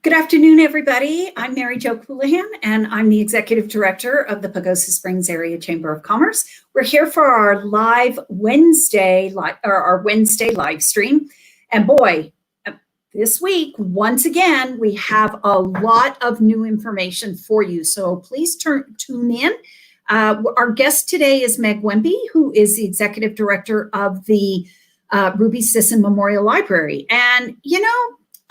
Good afternoon, everybody. I'm Mary Jo Coulehan, and I'm the Executive Director of the Pagosa Springs Area Chamber of Commerce. We're here for our Wednesday live stream. And boy, this week, once again, we have a lot of new information for you. So please tune in. Our guest today is Meg Wempe, who is the Executive Director of the Sisson Memorial Library. And,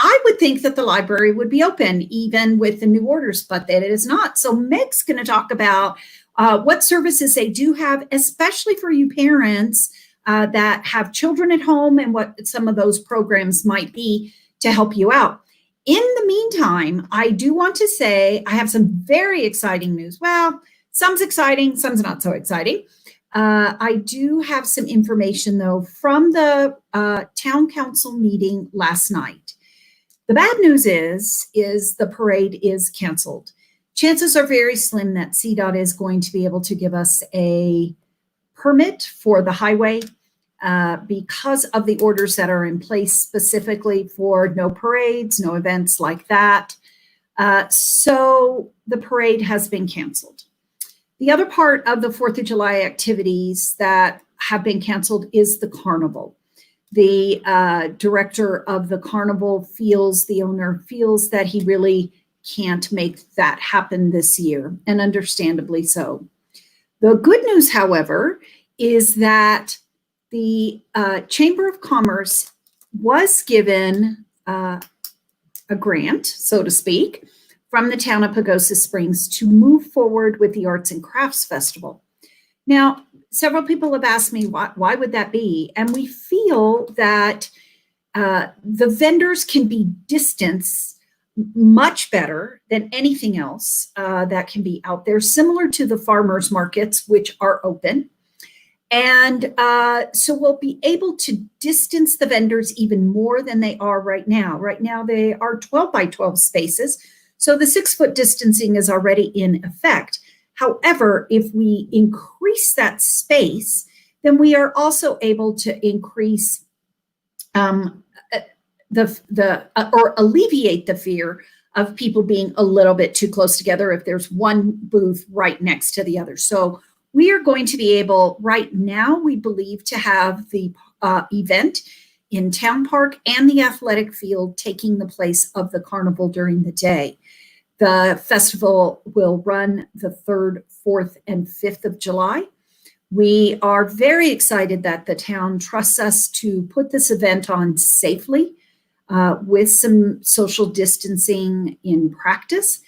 I would think that the library would be open even with the new orders, but that it is not. So Meg's going to talk about what services they do have, especially for you parents that have children at home, and what some of those programs might be to help you out. In the meantime, I do want to say I have some very exciting news. Well, some's exciting, some's not so exciting. I do have some information, though, from the town council meeting last night. The bad news is the parade is canceled. Chances are very slim that CDOT is going to be able to give us a permit for the highway because of the orders that are in place specifically for no parades, no events like that. So the parade has been canceled. The other part of the 4th of July activities that have been canceled is the carnival. The director of the carnival the owner feels that he really can't make that happen this year, and understandably so. The good news, however, is that the Chamber of Commerce was given a grant, so to speak, from the town of Pagosa Springs to move forward with the Arts and Crafts Festival. Now, several people have asked me, why would that be? And we feel that the vendors can be distanced much better than anything else that can be out there, similar to the farmers markets, which are open. And so we'll be able to distance the vendors even more than they are right now. Right now, they are 12 by 12 spaces. So the 6-foot distancing is already in effect. However, if we increase that space, then we are also able to increase or alleviate the fear of people being a little bit too close together if there's one booth right next to the other. So we are going to be able, right now, we believe, to have the event in Town Park and the athletic field taking the place of the carnival during the day. The festival will run the 3rd, 4th, and 5th of July. We are very excited that the town trusts us to put this event on safely with some social distancing in practice.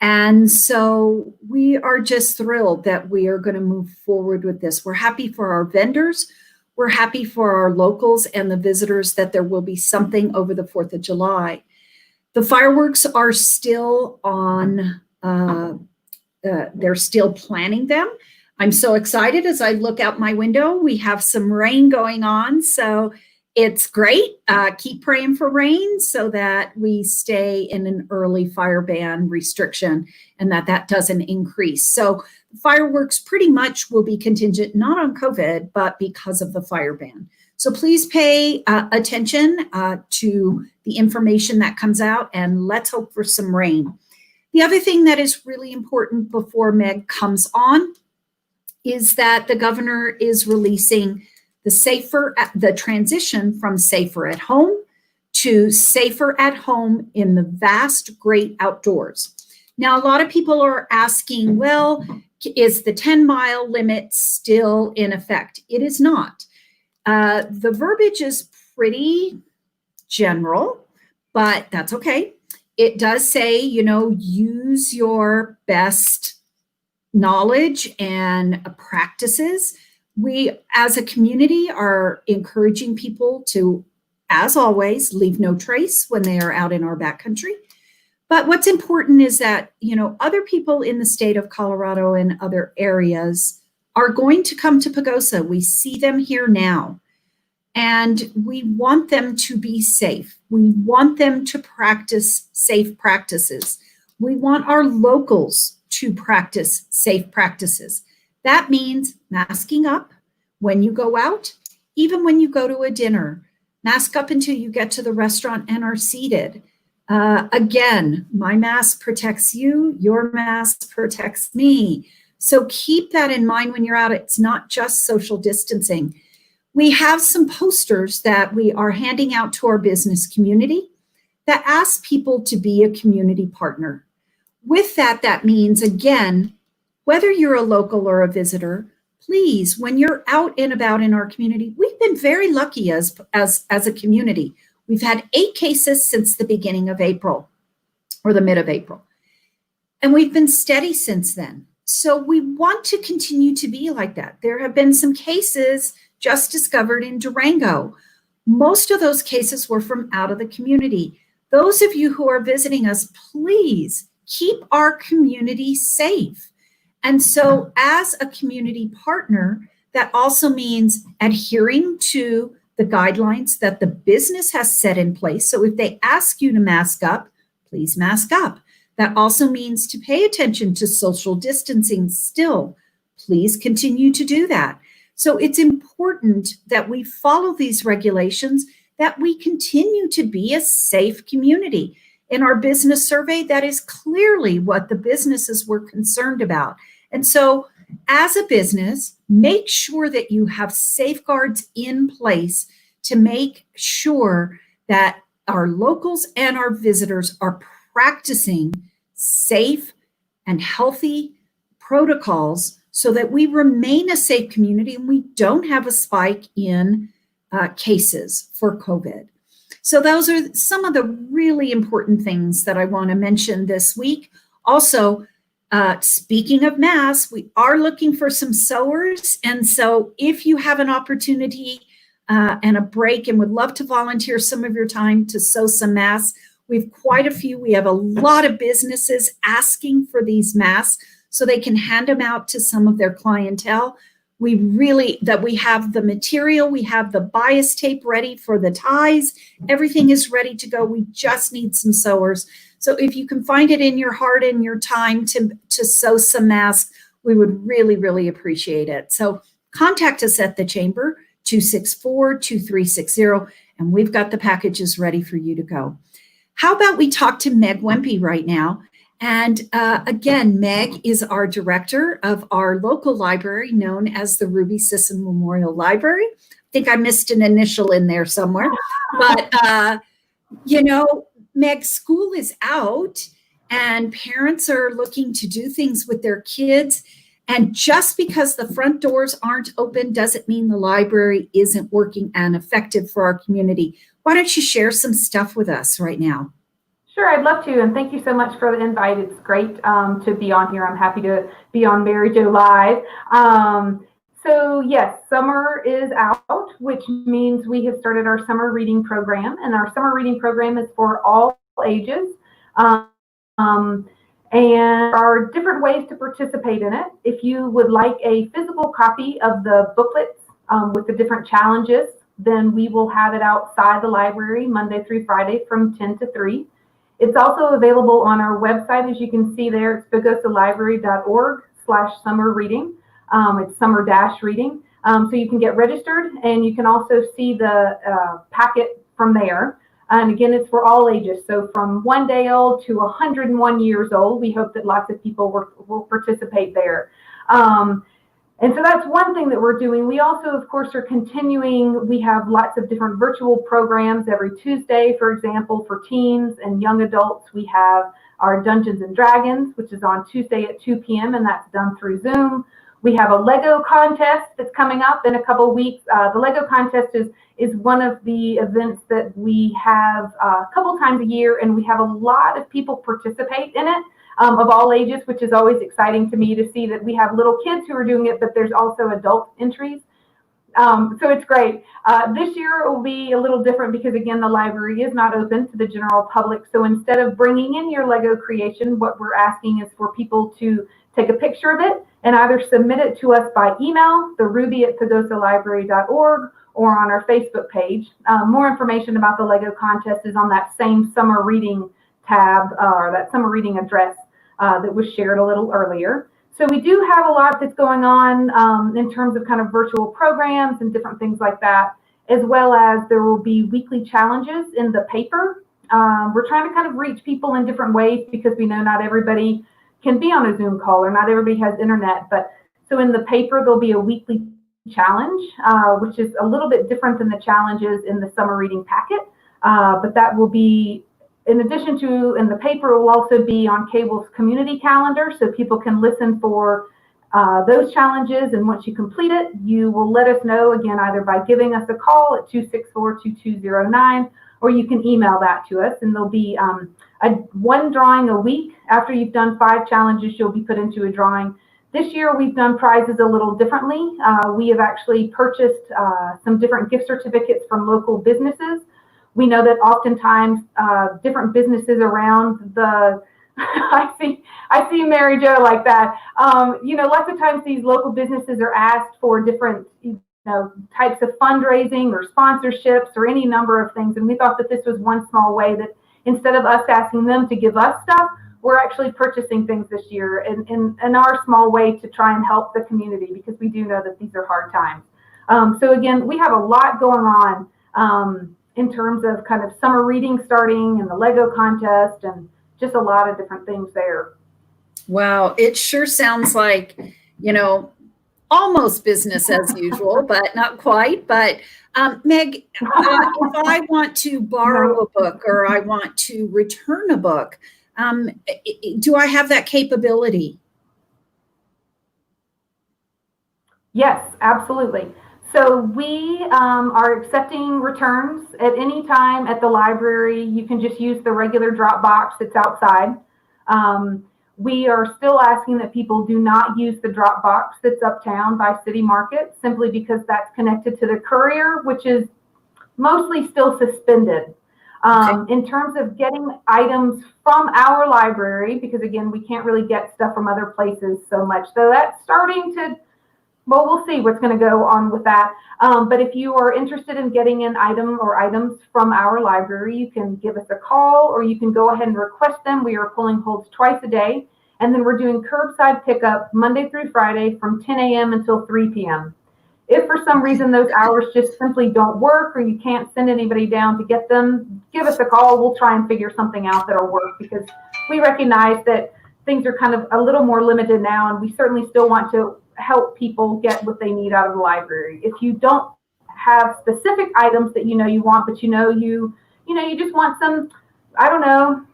And so we are just thrilled that we are going to move forward with this. We're happy for our vendors. We're happy for our locals and the visitors that there will be something over the 4th of July. The fireworks are still on, they're still planning them. I'm so excited as I look out my window. We have some rain going on, so it's great. Keep praying for rain so that we stay in an early fire ban restriction and that doesn't increase. So fireworks pretty much will be contingent, not on COVID, but because of the fire ban. So please pay attention to the information that comes out, and let's hope for some rain. The other thing that is really important before Meg comes on is that the governor is releasing the transition from safer at home to safer at home in the vast, great outdoors. Now, a lot of people are asking, well, is the 10-mile limit still in effect? It is not. The verbiage is pretty general, but that's okay. It does say, use your best knowledge and practices. We, as a community, are encouraging people to, as always, leave no trace when they are out in our backcountry. But what's important is that, other people in the state of Colorado and other areas are going to come to Pagosa. We see them here now, and we want them to be safe. We want them to practice safe practices. We want our locals to practice safe practices. That means masking up when you go out, even when you go to a dinner. Mask up until you get to the restaurant and are seated. Again, my mask protects you, your mask protects me. So keep that in mind when you're out. It's not just social distancing. We have some posters that we are handing out to our business community that ask people to be a community partner. With that, that means, again, whether you're a local or a visitor, please, when you're out and about in our community, we've been very lucky as a community. We've had 8 cases since the beginning of April or the mid of April, and we've been steady since then. So we want to continue to be like that. There have been some cases just discovered in Durango. Most of those cases were from out of the community. Those of you who are visiting us, please keep our community safe. And so as a community partner, that also means adhering to the guidelines that the business has set in place. So if they ask you to mask up, please mask up. That also means to pay attention to social distancing still. Please continue to do that. So it's important that we follow these regulations, that we continue to be a safe community. In our business survey, that is clearly what the businesses were concerned about. And so as a business, make sure that you have safeguards in place to make sure that our locals and our visitors are practicing safe and healthy protocols so that we remain a safe community and we don't have a spike in cases for COVID. So those are some of the really important things that I want to mention this week. Also, speaking of masks, we are looking for some sewers. And so if you have an opportunity and a break and would love to volunteer some of your time to sew some masks, we have quite a few. We have a lot of businesses asking for these masks so they can hand them out to some of their clientele. We have the material, we have the bias tape ready for the ties. Everything is ready to go. We just need some sewers. So if you can find it in your heart and your time to sew some masks, we would really, really appreciate it. So contact us at the Chamber, 264-2360, and we've got the packages ready for you to go. How about we talk to Meg Wempe right now? And again, Meg is our director of our local library known as the Ruby Sisson Memorial Library. I think I missed an initial in there somewhere, but Meg, school is out and parents are looking to do things with their kids. And just because the front doors aren't open doesn't mean the library isn't working and effective for our community. Why don't you share some stuff with us right now? Sure, I'd love to, and thank you so much for the invite. It's great to be on here. I'm happy to be on Mary Jo Live. So yes, summer is out, which means we have started our summer reading program, and our summer reading program is for all ages. And there are different ways to participate in it. If you would like a physical copy of the booklets with the different challenges, then we will have it outside the library Monday through Friday from 10 to 3. It's also available on our website, as you can see there. It's pagosalibrary.org/summer reading. It's summer-reading. So you can get registered, and you can also see the packet from there. And again, it's for all ages. So from 1 day old to 101 years old, we hope that lots of people will participate there. And so that's one thing that we're doing. We also, of course, are continuing. We have lots of different virtual programs every Tuesday, for example, for teens and young adults. We have our Dungeons and Dragons, which is on Tuesday at 2 p.m., and that's done through Zoom. We have a Lego contest that's coming up in a couple of weeks. The Lego contest is one of the events that we have a couple times a year, and we have a lot of people participate in it. Of all ages, which is always exciting to me to see that we have little kids who are doing it, but there's also adult entries. So it's great. This year it will be a little different because, again, the library is not open to the general public. So instead of bringing in your Lego creation, what we're asking is for people to take a picture of it and either submit it to us by email, theruby@pagosalibrary.org, or on our Facebook page. More information about the Lego contest is on that same summer reading tab or that summer reading address that was shared a little earlier. So we do have a lot that's going on in terms of kind of virtual programs and different things like that, as well as there will be weekly challenges in the paper We're trying to kind of reach people in different ways because we know not everybody can be on a Zoom call or not everybody has internet. But so in the paper, there'll be a weekly challenge, which is a little bit different than the challenges in the summer reading packet. But that will be, in addition to in the paper, it will also be on Cable's community calendar, so people can listen for those challenges. And once you complete it, you will let us know, again, either by giving us a call at 264-2209, or you can email that to us. And there'll be one drawing a week. After you've done 5 challenges, you'll be put into a drawing. This year, we've done prizes a little differently. We have actually purchased some different gift certificates from local businesses. We know that oftentimes different businesses around the, I see Mary Jo like that. Lots of times these local businesses are asked for different, types of fundraising or sponsorships or any number of things. And we thought that this was one small way that instead of us asking them to give us stuff, we're actually purchasing things this year in our small way to try and help the community, because we do know that these are hard times. So again, we have a lot going on in terms of kind of summer reading starting and the Lego contest and just a lot of different things there. Wow, it sure sounds like, almost business as usual, but not quite. But Meg, if I want to borrow a book or I want to return a book, do I have that capability? Yes, absolutely. So we are accepting returns at any time at the library. You can just use the regular drop box that's outside. We are still asking that people do not use the drop box that's uptown by City Market, simply because that's connected to the courier, which is mostly still suspended. Okay. In terms of getting items from our library, because again, we can't really get stuff from other places so much, so that's starting to, well, we'll see what's going to go on with that. But if you are interested in getting an item or items from our library, you can give us a call or you can go ahead and request them. We are pulling holds twice a day. And then we're doing curbside pickup Monday through Friday from 10 a.m. until 3 p.m. If for some reason those hours just simply don't work or you can't send anybody down to get them, give us a call. We'll try and figure something out that'll work, because we recognize that things are kind of a little more limited now, and we certainly still want to help people get what they need out of the library. If you don't have specific items that you want, but you just want some, I don't know,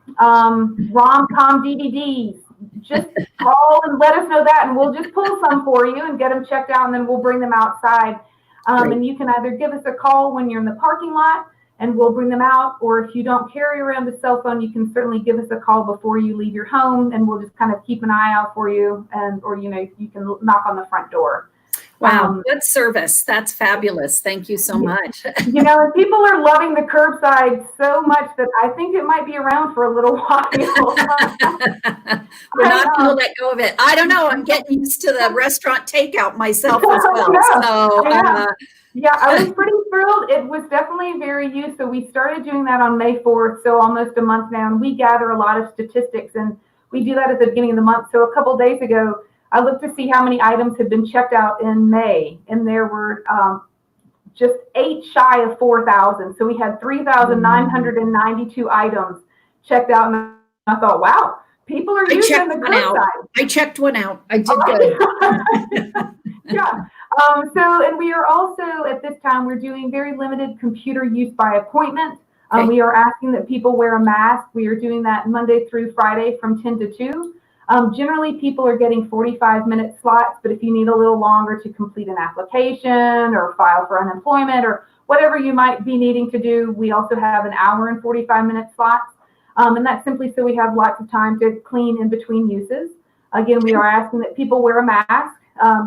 rom-com DVDs, just call and let us know that, and we'll just pull some for you and get them checked out, and then we'll bring them outside. And you can either give us a call when you're in the parking lot and we'll bring them out, or if you don't carry around a cell phone, you can certainly give us a call before you leave your home, and we'll just kind of keep an eye out for you, or you can knock on the front door. Wow, good service. That's fabulous. Thank you so much. People are loving the curbside so much that I think it might be around for a little while. We're not going to let go of it. I don't know. I'm getting used to the restaurant takeout myself as well. Yeah, I was pretty thrilled. It was definitely very used. So we started doing that on May 4th, so almost a month now. And we gather a lot of statistics, and we do that at the beginning of the month. So a couple of days ago, I looked to see how many items had been checked out in May, and there were just 8 shy of 4,000. So we had 3,992 items checked out, and I thought, wow, people are using the curbside. I checked one out. I did good. Yeah. And we are also, at this time, we're doing very limited computer use by appointment. We are asking that people wear a mask. We are doing that Monday through Friday from 10 to 2. Generally, people are getting 45-minute slots, but if you need a little longer to complete an application or file for unemployment or whatever you might be needing to do, we also have an hour and 45-minute slots. And that's simply so we have lots of time to clean in between uses. Again, we are asking that people wear a mask.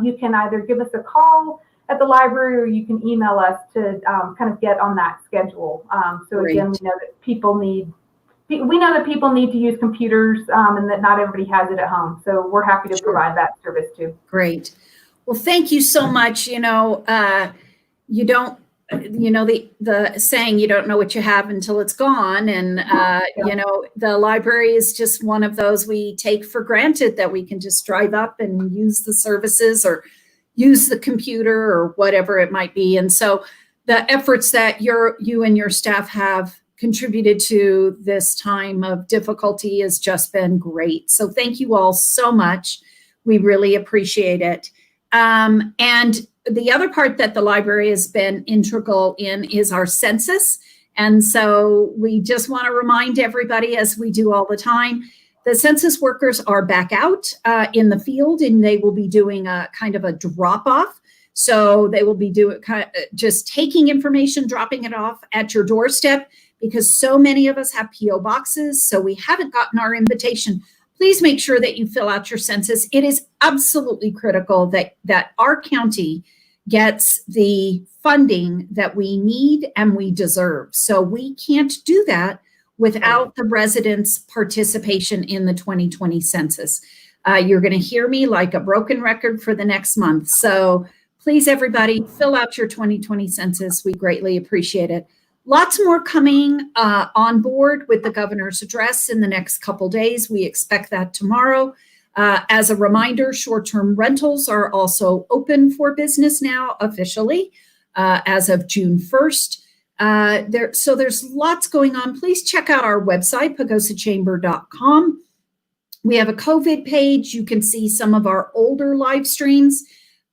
You can either give us a call at the library or you can email us to kind of get on that schedule. Again, we know that people need to use computers and that not everybody has it at home. So we're happy to provide that service too. Great. Well, thank you so much. You don't, the saying, you don't know what you have until it's gone. And, the library is just one of those we take for granted, that we can just drive up and use the services or use the computer or whatever it might be. And so the efforts that you and your staff have contributed to this time of difficulty has just been great. So thank you all so much. We really appreciate it. And the other part that the library has been integral in is our census. And so we just want to remind everybody, as we do all the time, the census workers are back out in the field, and they will be doing a kind of a drop-off. So they will be just taking information, dropping it off at your doorstep, because so many of us have PO boxes, so we haven't gotten our invitation. Please make sure that you fill out your census. It is absolutely critical that our county gets the funding that we need and we deserve. So we can't do that without the residents' participation in the 2020 census. You're going to hear me like a broken record for the next month. So please, everybody, fill out your 2020 census. We greatly appreciate it. Lots more coming on board with the governor's address in the next couple days. We expect that tomorrow. As a reminder, short-term rentals are also open for business now officially as of June 1st. So there's lots going on. Please check out our website, pagosachamber.com. We have a COVID page. You can see some of our older live streams,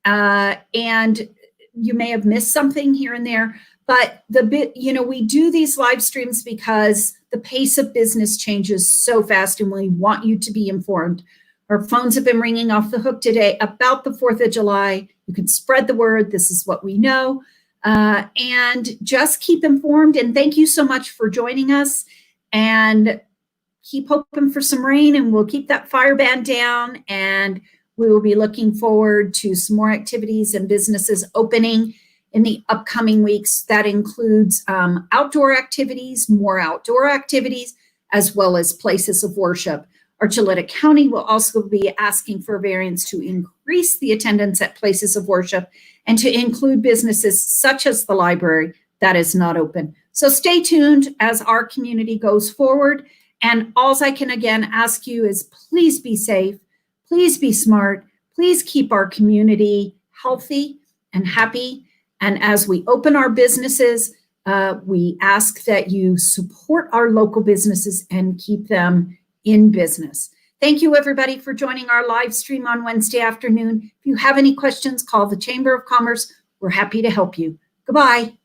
and you may have missed something here and there. But we do these live streams because the pace of business changes so fast, and we want you to be informed. Our phones have been ringing off the hook today about the 4th of July. You can spread the word. This is what we know. And just keep informed. And thank you so much for joining us. And keep hoping for some rain, and we'll keep that fire ban down. And we will be looking forward to some more activities and businesses opening in the upcoming weeks. That includes outdoor activities, more outdoor activities, as well as places of worship. Archuleta County will also be asking for a variance to increase the attendance at places of worship and to include businesses such as the library that is not open. So stay tuned as our community goes forward. And all I can again ask you is please be safe, please be smart, please keep our community healthy and happy. And as we open our businesses, we ask that you support our local businesses and keep them in business. Thank you, everybody, for joining our live stream on Wednesday afternoon. If you have any questions, call the Chamber of Commerce. We're happy to help you. Goodbye.